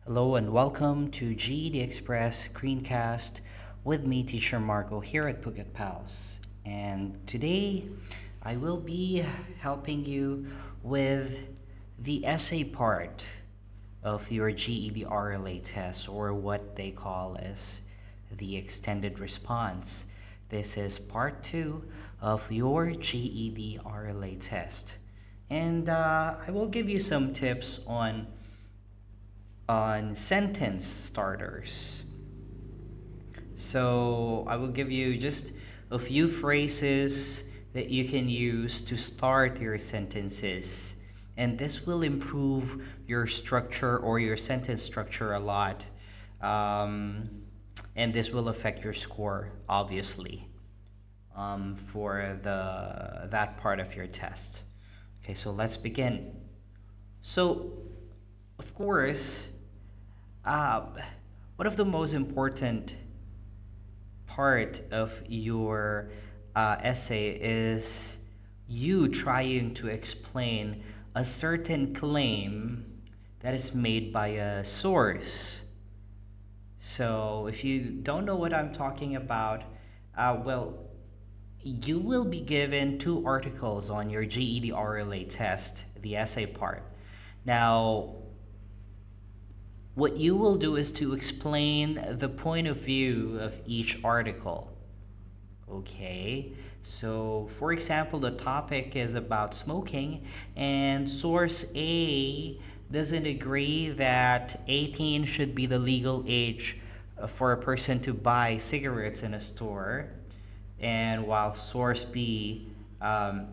Hello and welcome to GED Express Screencast with me, Teacher Marco, here at Phuket PALS. And today I will be helping you with the essay part of your GED RLA test, or what they call as the extended response. This is part 2 of your GED RLA test. And I will give you some tips on sentence starters. So I will give you just a few phrases that you can use to start your sentences. And this will improve your structure or your sentence structure a lot. Um, and this will affect your score, obviously, for that part of your test. Okay, so let's begin. So, of course, uh, one of the most important part of your essay is you trying to explain a certain claim that is made by a source. So if you don't know what I'm talking about, well, you will be given two articles on your GED RLA test, the essay part. Now, what you will do is to explain the point of view of each article. Okay, so for example, the topic is about smoking, and source A doesn't agree that 18 should be the legal age for a person to buy cigarettes in a store, and while source B um,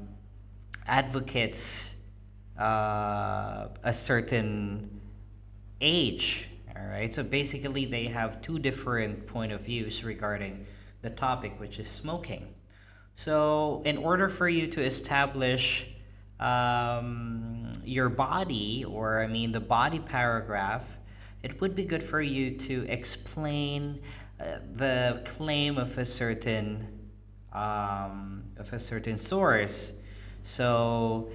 advocates a certain age. All right, so basically they have two different point of views regarding the topic, which is smoking. So in order for you to establish your body, or I mean the body paragraph, it would be good for you to explain the claim of a certain source. So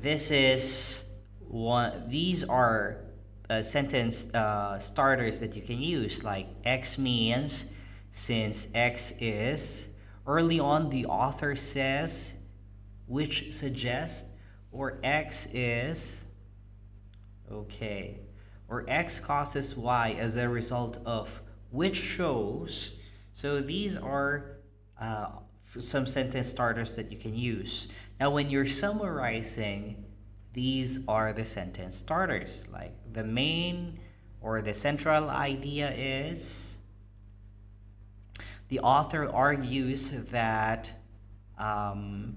this is one. These are sentence starters that you can use, like X means, since X is. Early on, the author says, which suggests, or X is. Okay. Or X causes Y as a result of, which shows. So these are some sentence starters that you can use. Now, when you're summarizing, these are the sentence starters. Like the main or the central idea is the author argues that um,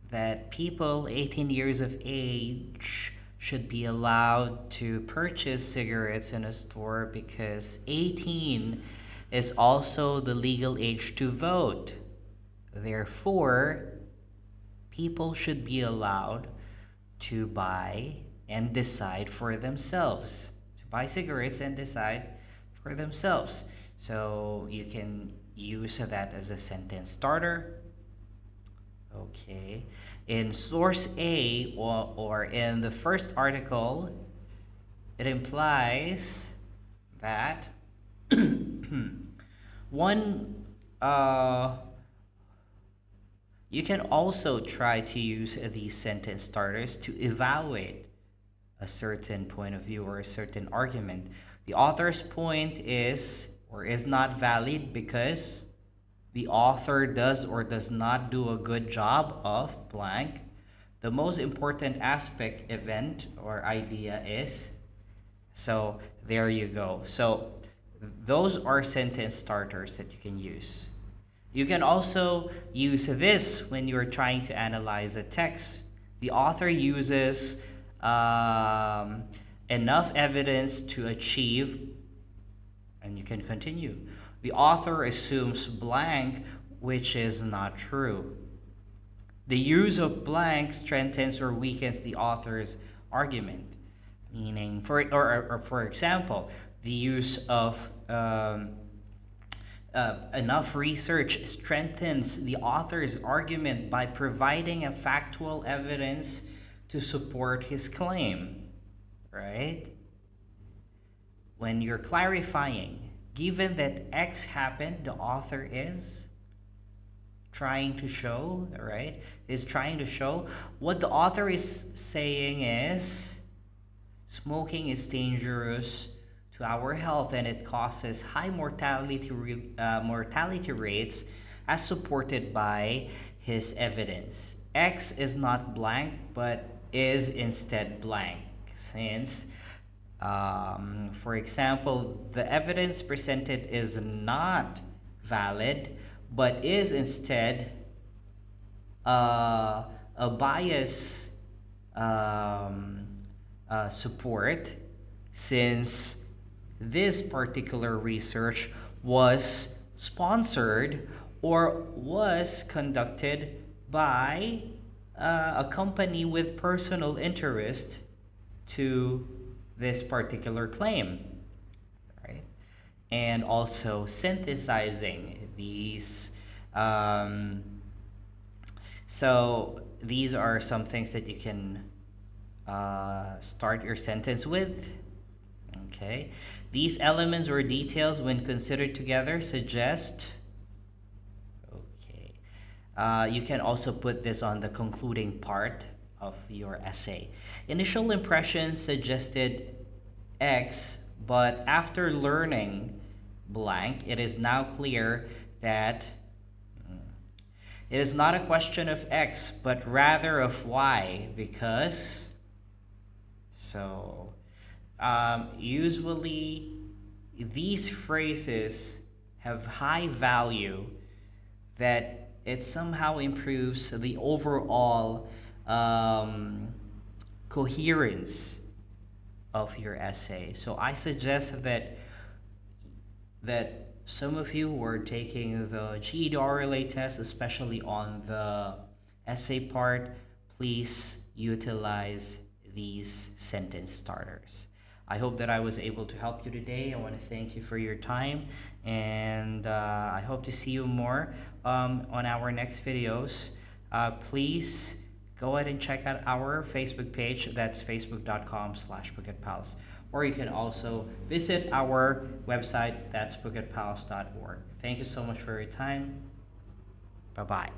that people 18 years of age should be allowed to purchase cigarettes in a store because 18 is also the legal age to vote. Therefore, people should be allowed to buy and decide for themselves, to buy cigarettes and decide for themselves. So you can use that as a sentence starter. Okay. In source A, or in the first article, it implies that one you can also try to use these sentence starters to evaluate a certain point of view or a certain argument. The author's point is or is not valid because the author does or does not do a good job of blank. The most important aspect, event, or idea is. So there you go. So those are sentence starters that you can use. You can also use this when you're trying to analyze a text. The author uses enough evidence to achieve, and you can continue. The author assumes blank, which is not true. The use of blank strengthens or weakens the author's argument. Meaning, for example, the use of enough research strengthens the author's argument by providing a factual evidence to support his claim, right? when you're clarifying, given that X happened, the author is trying to show, right? Is trying to show what the author is saying is smoking is dangerous to our health and it causes high mortality rates as supported by his evidence. X is not blank but is instead blank since for example, the evidence presented is not valid, but is instead a bias um, support, since this particular research was sponsored or was conducted by a company with personal interest to this particular claim, right? And also synthesizing these. Um, so these are some things that you can start your sentence with. Okay. These elements or details, when considered together, suggest. Okay. You can also put this on the concluding part of your essay. Initial impressions suggested X, but after learning blank, it is now clear that it is not a question of X, but rather of Y, because usually these phrases have high value that it somehow improves the overall coherence of your essay. So I suggest that some of you who are taking the GED RLA test, especially on the essay part, please utilize these sentence starters. I hope that I was able to help you today. I want to thank you for your time, and I hope to see you more on our next videos. Please go ahead and check out our Facebook page. That's facebook.com/Phuket PALS. Or you can also visit our website. That's phuketpals.org. Thank you so much for your time. Bye-bye.